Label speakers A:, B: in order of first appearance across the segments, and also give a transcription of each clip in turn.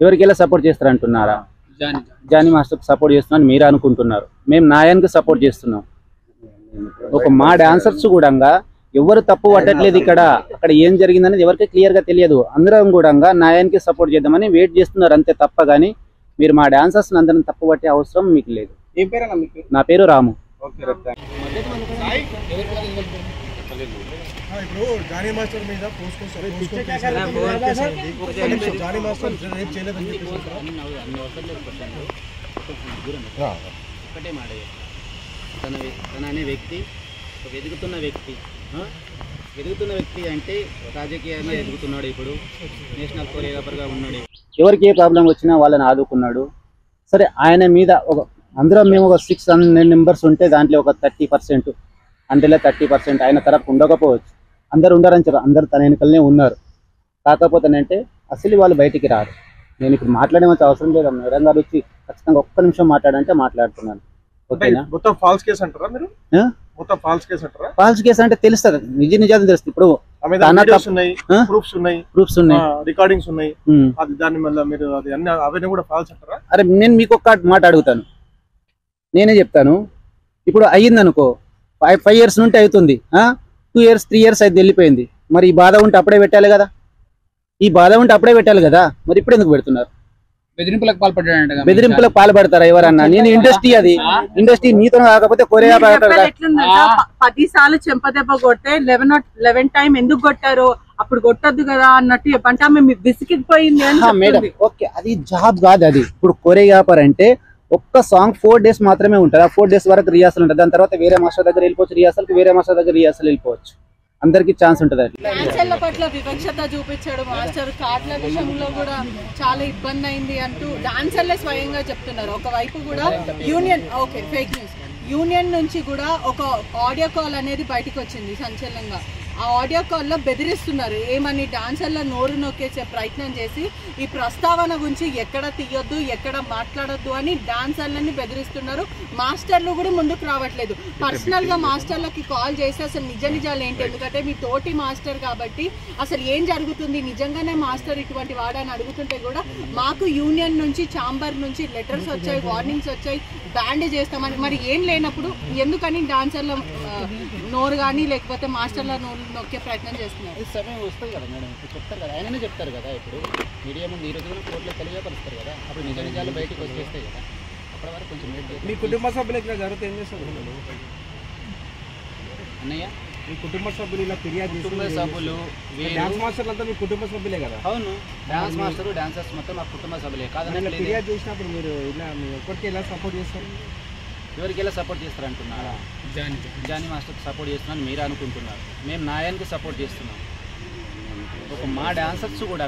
A: ఎవరికి ఎలా సపోర్ట్ చేస్తారు అంటున్నారా? జానీ మాస్టర్ సపోర్ట్ చేస్తున్నాను మీరు అనుకుంటున్నారు. మేము నాయానికి సపోర్ట్ చేస్తున్నాం. ఒక మా డాన్సర్స్ కూడా ఎవరు తప్పు పట్టట్లేదు. ఇక్కడ అక్కడ ఏం జరిగిందనేది ఎవరికి క్లియర్ గా తెలియదు. అందరం కూడా నాయానికి సపోర్ట్ చేద్దామని వెయిట్ చేస్తున్నారు అంతే తప్ప గానీ మీరు మా డాన్సర్స్ అందరం తప్పు పట్టే అవసరం మీకు లేదు. నా పేరు రాము.
B: ఇప్పుడు జానీ మాస్టర్ మీద జానీ మాస్టర్ రేపు చేయలేదని
A: ఒకటే మాట, తన అనే వ్యక్తి ఒక ఎదుగుతున్న వ్యక్తి అంటే రాజకీయంగా ఎదుగుతున్నాడు. ఇప్పుడు నేషనల్ కొరియోగ్రాఫర్గా ఉన్నాడు. ఎవరికి ఏ ప్రాబ్లం వచ్చినా వాళ్ళని ఆదుకున్నాడు. సరే, ఆయన మీద ఒక అందరం మేము ఒక 600 మెంబర్స్ ఉంటే దాంట్లో ఒక 30% అంటే 30% ఆయన తరపు ఉండకపోవచ్చు. అందరు ఉండరని చెప్పారు. అందరు తన వెనుకలనే ఉన్నారు. కాకపోతే అంటే అసలు వాళ్ళు బయటికి రారు. నేను ఇప్పుడు మాట్లాడేమంత అవసరం లేదు. మేడం గారు వచ్చి ఖచ్చితంగా ఒక్క నిమిషం మాట్లాడంటే మాట్లాడుతున్నాను. ఓకేనా?
B: మొత్తం ఫాల్స్ కేసు అంటారా మీరు? మొత్తం ఫాల్స్ కేసు అంటారా?
A: ఫాల్స్ కేసు అంటే తెలుస్తుంది, నిజాలు తెలుస్తుంది. ఇప్పుడు ప్రూఫ్స్ ఉన్నాయి,
B: రికార్డింగ్స్ ఉన్నాయి. దాని వల్ల మీరు అది అన్ని అవన్నీ కూడా ఫాల్స్ అంటారా?
A: అరే నేను మీకు ఒక్క మాట అడుగుతాను, నేనే చెప్తాను. ఇప్పుడు అయ్యింది అనుకో, 5 years నుండి అవుతుంది, 2 years 3 years అయితే వెళ్ళిపోయింది. మరి ఈ బాధ ఉంటే అప్పుడే పెట్టాలి కదా. మరి ఇప్పుడు ఎందుకు పెడుతున్నారు? బెదిరింపులకు పాల్పడతారా ఎవరన్నా? నేను ఇండస్ట్రీ, అది ఇండస్ట్రీ మీతో కాకపోతే కొరియోగ్రాఫర్
C: 10 సార్లు చెంపదెబ్బ కొట్టే 11 టైం ఎందుకు కొట్టారు? అప్పుడు కొట్టద్దు కదా అన్నట్టు చెప్పంటే ఆమె విసిగిపోయింది అని.
A: మేడం ఓకే, అది జాబ్ కాదు. అది ఇప్పుడు కొరియోగ్రాఫర్ అంటే ఒక్క సాంగ్ 4 days మాత్రమే ఉంటుంది. ఆ 4 days వరకు రిహార్సల్ ఉంటుంది. దాని తర్వాత వేరే మాస్టర్ దగ్గర వెళ్ళిపోవచ్చు రిహార్సల్కి, వేరే మాస్టర్ దగ్గర రిహార్సల్ వెళ్ళిపోవచ్చు. అందరికి ఛాన్స్ ఉంటుంది.
C: డాన్సర్ల పట్ల వివక్షత చూపించాడు మాస్టర్. కార్డుల విషయంలో కూడా చాలా ఇబ్బంది అయింది అంటూ డాన్సర్లే స్వయంగా చెప్తున్నారు. ఒకవైపు కూడా union, okay fake news, union నుంచి కూడా ఒక ఆడియో కాల్ అనేది బయటకు వచ్చింది సంచలనంగా. ఆ ఆడియో కాల్లో బెదిరిస్తున్నారు. ఏమని? డాన్సర్ల నోరు నొక్కేసే ప్రయత్నం చేసి ఈ ప్రస్తావన గురించి ఎక్కడ తీయొద్దు, ఎక్కడ మాట్లాడొద్దు అని డాన్సర్లని బెదిరిస్తున్నారు. మాస్టర్లు కూడా ముందుకు రావట్లేదు. పర్సనల్గా మాస్టర్లకి కాల్ చేసి అసలు నిజాలు ఏంటి, ఎందుకంటే మీ తోటి మాస్టర్ కాబట్టి అసలు ఏం జరుగుతుంది, నిజంగానే మాస్టర్ ఇటువంటి వాడని అడుగుతుంటే కూడా మాకు యూనియన్ నుంచి, ఛాంబర్ నుంచి లెటర్స్ వచ్చాయి, వార్నింగ్స్ వచ్చాయి, బ్యాండ్ చేస్తామని. మరి ఏం లేనప్పుడు ఎందుకని డాన్సర్ల నోరు కానీ లేకపోతే మాస్టర్ల నోరు నొక్కే ప్రయత్నం చేస్తున్నారు?
A: సమయం వస్తుంది కదా మేడం, ఇప్పుడు చెప్తారు కదా, ఆయననే చెప్తారు కదా. ఇప్పుడు మీడియా ముందు ఈ రోజు కోర్టులో తెలియపరుస్తారు కదా, అప్పుడు నిజాలు బయటకు వచ్చేస్తాయి కదా. అప్పటి వరకు కొంచెం
B: మీ కుటుంబ సభ్యులు ఇట్లా జరిగితే ఏం చేస్తారు
A: అన్నయ్య?
B: మీ కుటుంబ సభ్యులు ఇలా ఫిర్యాదు,
A: కుటుంబ సభ్యులు
B: డాన్స్ మాస్టర్లు అంతా మీ కుటుంబ సభ్యులే కదా?
A: అవును, డాన్స్ మాస్టర్ డాన్సర్స్ మొత్తం మా కుటుంబ సభ్యులే. కాదని
B: ఫిర్యాదు చేసినప్పుడు మీరు ఇలా మీ ఒక్కరికి ఎలా సపోర్ట్ చేస్తారు?
A: ఎవరికి ఎలా సపోర్ట్ చేస్తారు అంటున్నారా? జానీ మాస్టర్కి సపోర్ట్ చేస్తున్నాను మీరు అనుకుంటున్నారు. మేము నాయానికి సపోర్ట్ చేస్తున్నాం. ఒక మా డాన్సర్స్ కూడా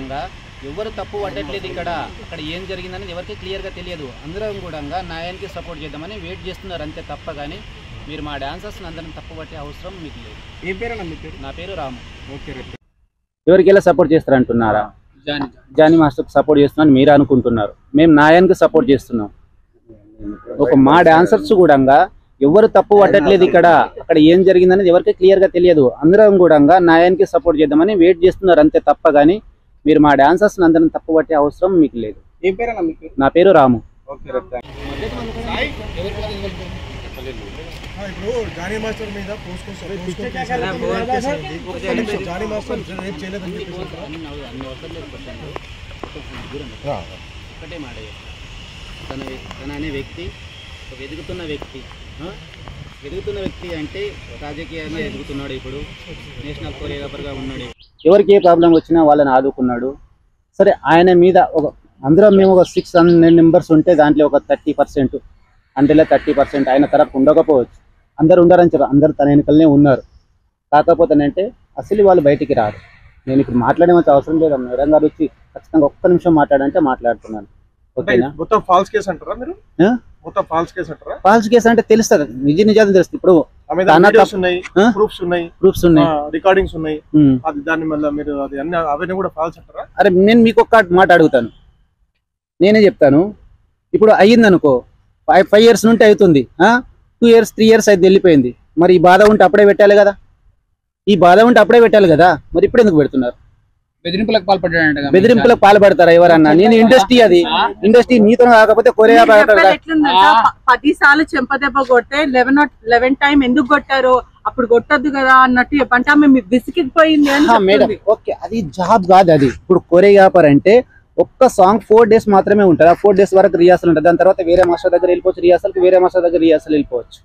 A: ఎవరు తప్పు పట్టట్లేదు. ఇక్కడ అక్కడ ఏం జరిగిందనేది ఎవరికి క్లియర్గా తెలియదు. అందరం కూడా నాయానికి సపోర్ట్ చేద్దామని వెయిట్ చేస్తున్నారు అంతే తప్ప కానీ మీరు మా డాన్సర్స్ అందరం తప్పు పట్టే అవసరం మీకు లేదు.
B: ఏం పేరు?
A: నా పేరు రాము.
B: ఓకే.
A: ఎవరికి ఎలా సపోర్ట్ చేస్తారు అంటున్నారా? జానీ మాస్టర్కి సపోర్ట్ చేస్తున్నాను మీరు అనుకుంటున్నారు. మేము నాయానికి సపోర్ట్ చేస్తున్నాం. ఒక మా డాన్సర్స్ కూడా ఎవరు తప్పు పట్టట్లేదు. ఇక్కడ అక్కడ ఏం జరిగిందనేది ఎవరికి క్లియర్గా తెలియదు. అందరం కూడా నాయానికి సపోర్ట్ చేద్దామని వెయిట్ చేస్తున్నారు అంతే తప్ప కానీ మీరు మా డాన్సర్స్ అందరం తప్పు పట్టే అవసరం మీకు లేదు.
B: ఏం పేరు?
A: నా పేరు రాము.
B: ఇప్పుడు జానీ మాస్టర్ మీద జానీ మాస్టర్ రేపు చేయలేదని
A: ఒకటే మాట, తన అనే వ్యక్తి ఒక ఎదుగుతున్న వ్యక్తి అంటే రాజకీయంగా ఎదుగుతున్నాడు. ఇప్పుడు నేషనల్ కొరియోగ్రాఫర్గా ఉన్నాడు. ఎవరికి ఏ ప్రాబ్లం వచ్చినా వాళ్ళని ఆదుకున్నాడు. సరే, ఆయన మీద ఒక అందరం మేము ఒక 600 మెంబర్స్ ఉంటే దాంట్లో ఒక 30% అంటే 30% ఆయన తరపు ఉండకపోవచ్చు. అందరు ఉండరని చెప్పారు. అందరు తన వెనుకలనే ఉన్నారు. కాకపోతే అంటే అసలు వాళ్ళు బయటికి రారు. నేను ఇప్పుడు మాట్లాడేమంత అవసరం లేదు. మేడం గారు వచ్చి ఖచ్చితంగా ఒక్క నిమిషం మాట్లాడంటే మాట్లాడుతున్నాను. ఓకేనా?
B: మొత్తం ఫాల్స్ కేసు అంటారా మీరు? మొత్తం ఫాల్స్ కేసు అంటారా?
A: ఫాల్స్ కేసు అంటే తెలుస్తుంది, నిజాలు తెలుస్తుంది. ఇప్పుడు ప్రూఫ్స్ ఉన్నాయి,
B: రికార్డింగ్స్ ఉన్నాయి. దాని వల్ల మీరు అది అన్ని అవన్నీ కూడా ఫాల్స్ అంటారా?
A: అరే నేను మీకు ఒక్క మాట అడుగుతాను, నేనే చెప్తాను. ఇప్పుడు అయ్యింది అనుకో, 5 years నుండి అవుతుంది, 2 years 3 years అయితే వెళ్ళిపోయింది. మరి ఈ బాధ ఉంటే అప్పుడే పెట్టాలి కదా. మరి ఇప్పుడు ఎందుకు పెడుతున్నారు?
D: బెదిరింపులకు పాల్పడ్డాడంట.
A: బెదిరింపులకు పాల్పడతారా ఎవరన్నా? నేను ఇండస్ట్రీ, అది ఇండస్ట్రీ నీతో కాకపోతే కొరియా
C: 10 సార్లు చెంపదెబ్బ కొట్టే 11 టైం ఎందుకు కొట్టారు, అప్పుడు కొట్టద్దు కదా అన్నట్టు చెప్పంటే ఆమె విసిగిపోయింది అని.
A: మేడం ఓకే, అది జాబ్ కాదు. అది ఇప్పుడు కొరియోగ్రాఫర్ అంటే ఒక్క సాంగ్ 4 days మాత్రమే ఉంటుంది. ఆ 4 days వరకు రిహార్సల్ ఉంటుంది. దాని తర్వాత వేరే మాస్టర్ దగ్గర వెళ్ళిపోవచ్చు రిహార్సల్, వేరే మాస్టర్ దగ్గర రిహార్సల్ వెళ్ళిపోవచ్చు.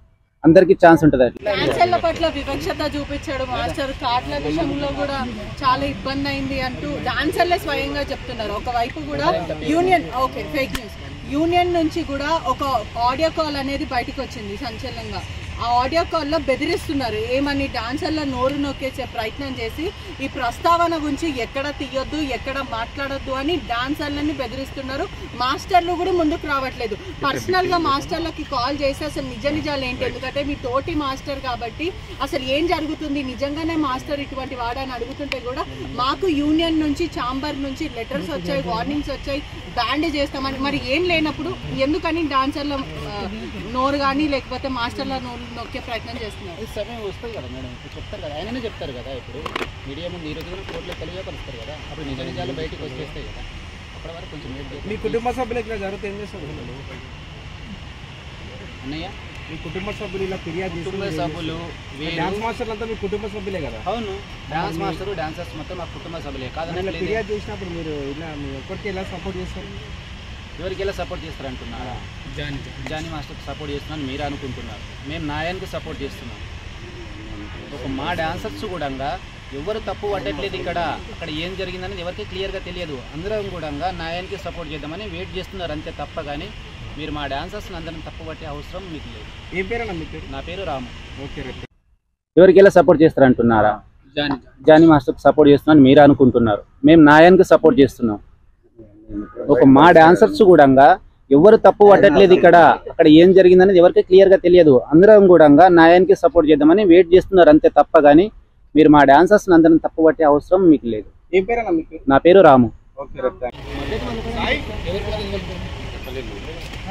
A: అందరికి ఛాన్స్ ఉంటుంది.
C: డాన్సర్ల పట్ల వివక్షత చూపించాడు మాస్టర్. కార్డుల విషయంలో కూడా చాలా ఇబ్బంది అయింది అంటూ డాన్సర్లే స్వయంగా చెప్తున్నారు. ఒకవైపు కూడా union, okay fake news, union నుంచి కూడా ఒక ఆడియో కాల్ అనేది బయటకు వచ్చింది సంచలనంగా. ఆ ఆడియో కాల్లో బెదిరిస్తున్నారు. ఏమని డాన్సర్ల నోరు నొక్కేసే ప్రయత్నం చేసి ఈ ప్రస్తావన గురించి ఎక్కడ తీయొద్దు, ఎక్కడ మాట్లాడొద్దు అని డాన్సర్లని బెదిరిస్తున్నారు. మాస్టర్లు కూడా ముందుకు రావట్లేదు. పర్సనల్ గా మాస్టర్లకి కాల్ చేసి అసలు నిజాలు ఏంటి, ఎందుకంటే మీ తోటి మాస్టర్ కాబట్టి అసలు ఏం జరుగుతుంది, నిజంగానే మాస్టర్ ఇటువంటి వాడని అడుగుతుంటే కూడా మాకు యూనియన్ నుంచి, ఛాంబర్ నుంచి లెటర్స్ వచ్చాయి, వార్నింగ్స్ వచ్చాయి, బ్యాండ్ చేస్తామని. మరి ఏం లేనప్పుడు ఎందుకని డాన్సర్ల నోరు కానీ లేకపోతే మాస్టర్ల నోరు నొక్కే ప్రయత్నం చేస్తున్నారు?
A: సమయం వస్తుంది కదా మేడం, ఇప్పుడు చెప్తారు కదా, ఆయననే చెప్తారు కదా. ఇప్పుడు మీడియా ముందు ఈ రోజు కోర్టులో తెలియపరుస్తారు కదా, అప్పుడు నిజాలు బయటకు వచ్చేస్తాయి కదా. అప్పటి వరకు కొంచెం
B: మీ కుటుంబ సభ్యులు ఇట్లా జరిగితే ఏం చేస్తారు
A: అన్నయ్య?
B: మీ కుటుంబ సభ్యులు ఇలా ఫిర్యాదు,
A: కుటుంబ సభ్యులు
B: డాన్స్ మాస్టర్లు అంతా మీ కుటుంబ సభ్యులే కదా?
A: అవును, డాన్స్ మాస్టర్ డాన్సర్స్ మొత్తం మా కుటుంబ సభ్యులే. కాదని
B: ఫిర్యాదు చేసినప్పుడు మీరు ఇలా మీ ఒక్కరికి ఎలా సపోర్ట్ చేస్తారు?
A: ఎవరికి ఎలా సపోర్ట్ చేస్తారు అంటున్నారా? జానీ మాస్టర్కి సపోర్ట్ చేస్తున్నాను మీరు అనుకుంటున్నారు. మేము నాయానికి సపోర్ట్ చేస్తున్నాం. ఒక మా డాన్సర్స్ కూడా ఎవరు తప్పు పట్టట్లేదు ఇక్కడ. అక్కడ ఏం జరిగిందనేది ఎవరికి క్లియర్గా తెలియదు. అందరం కూడా నాయానికి సపోర్ట్ చేద్దామని వెయిట్ చేస్తున్నారు అంతే తప్ప. కానీ మీరు మా డాన్సర్స్ని అందరం తప్పు పట్టే అవసరం మీకు లేదు.
B: ఏం పేరు మీ పేరు?
A: నా పేరు రాము.
B: ఓకే,
A: ఎవరికి ఎలా సపోర్ట్ చేస్తారు అంటున్నారా? జానీ మాస్టర్కి సపోర్ట్ చేస్తున్నాను మీరు అనుకుంటున్నారు. మేము నాయానికి సపోర్ట్ చేస్తున్నాం. ఒక మా డాన్సర్స్ కూడా ఎవరు తప్పు పట్టట్లేదు ఇక్కడ. అక్కడ ఏం జరిగిందనేది ఎవరికి క్లియర్గా తెలియదు. అందరం కూడా నాయానికి సపోర్ట్ చేద్దామని వెయిట్ చేస్తున్నారు అంతే తప్ప. కానీ మీరు మా డాన్సర్స్ని అందరం తప్పు పట్టే అవసరం మీకు లేదు.
B: ఏం పేరు మీ పేరు?
A: నా పేరు రాము.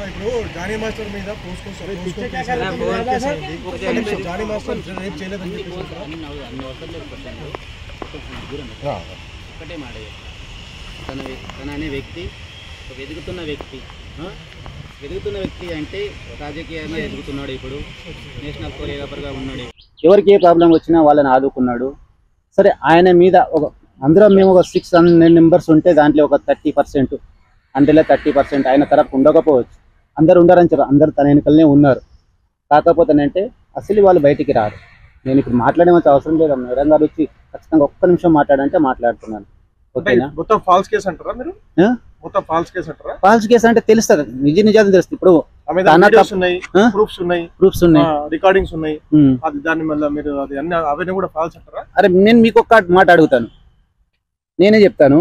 B: ఇప్పుడు జానీ మాస్టర్ మీద జానీ మాస్టర్
A: ఒకటే మాట, తన అనే వ్యక్తి ఒక ఎదుగుతున్న వ్యక్తి అంటే రాజకీయంగా ఎదుగుతున్నాడు. ఇప్పుడు నేషనల్ కొరియోగ్రాఫర్గా ఉన్నాడు. ఎవరికి ఏ ప్రాబ్లం వచ్చినా వాళ్ళని ఆదుకున్నాడు. సరే, ఆయన మీద అందరం మేము ఒక 600 members ఉంటే దాంట్లో ఒక 30% అంటే 30% ఆయన తరపు ఉండకపోవచ్చు. అందరు ఉండారని చెప్పారు. అందరు తన వెనుకలనే ఉన్నారు. కాకపోతే అంటే అసలు వాళ్ళు బయటికి రారు. నేను ఇప్పుడు మాట్లాడేమంత అవసరం లేదు. మేడం గారు వచ్చి ఖచ్చితంగా ఒక్క నిమిషం మాట్లాడంటే మాట్లాడుతున్నాను. ఓకేనా?
B: మొత్తం ఫాల్స్ కేసు అంటారా మీరు? మొత్తం ఫాల్స్ కేసు అంటారా?
A: ఫాల్స్ కేసు అంటే తెలుస్తుంది, నిజాలు తెలుస్తుంది. ఇప్పుడు ప్రూఫ్స్ ఉన్నాయి,
B: రికార్డింగ్స్ ఉన్నాయి. అది దాన్ని మళ్ళీ మీరు అది అన్ని అవన్నీ కూడా ఫాల్స్ అంటారా?
A: అరే నేను మీకు ఒక్క మాట అడుగుతాను, నేనే చెప్తాను.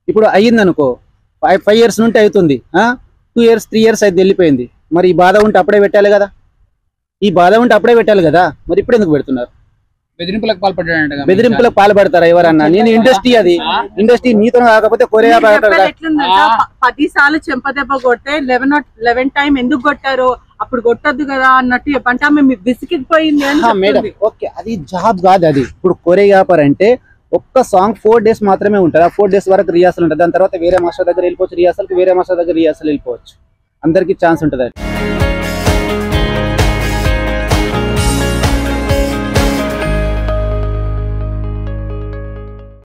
A: ఇప్పుడు అయ్యింది అనుకో, 5 years నుండి అవుతుంది, 2 years 3 years అయితే వెళ్ళిపోయింది. మరి ఈ బాధ ఉంటే అప్పుడే పెట్టాలి కదా. మరి ఇప్పుడు ఎందుకు పెడుతున్నారు?
D: బెదిరింపులకు పాల్పడ్డాడంట.
A: బెదిరింపులకు పాల్పడతారా ఎవరన్నా? నేను ఇండస్ట్రీ, అది ఇండస్ట్రీ నీతో కాకపోతే కొరియా
C: 10 సార్లు చెంపదెబ్బ కొట్టే 11 టైం ఎందుకు కొట్టారు, అప్పుడు కొట్టద్దు కదా అన్నట్టు చెప్పంటే ఆమె విసిగిపోయింది అని.
A: మేడం ఓకే, అది జాబ్ కాదు. అది ఇప్పుడు కొరియోగ్రాఫర్ అంటే ఒక్క సాంగ్ 4 days మాత్రమే ఉంటుంది. ఆ 4 days వరకు రిహార్సల్ ఉంటుంది. దాని తర్వాత వేరే మాస్టర్ దగ్గర వెళ్ళిపోవచ్చు రిహార్సల్, వేరే మాస్టర్ దగ్గర రిహార్సల్ వెళ్ళిపోవచ్చు. అందరికి ఛాన్స్ ఉంటుంది.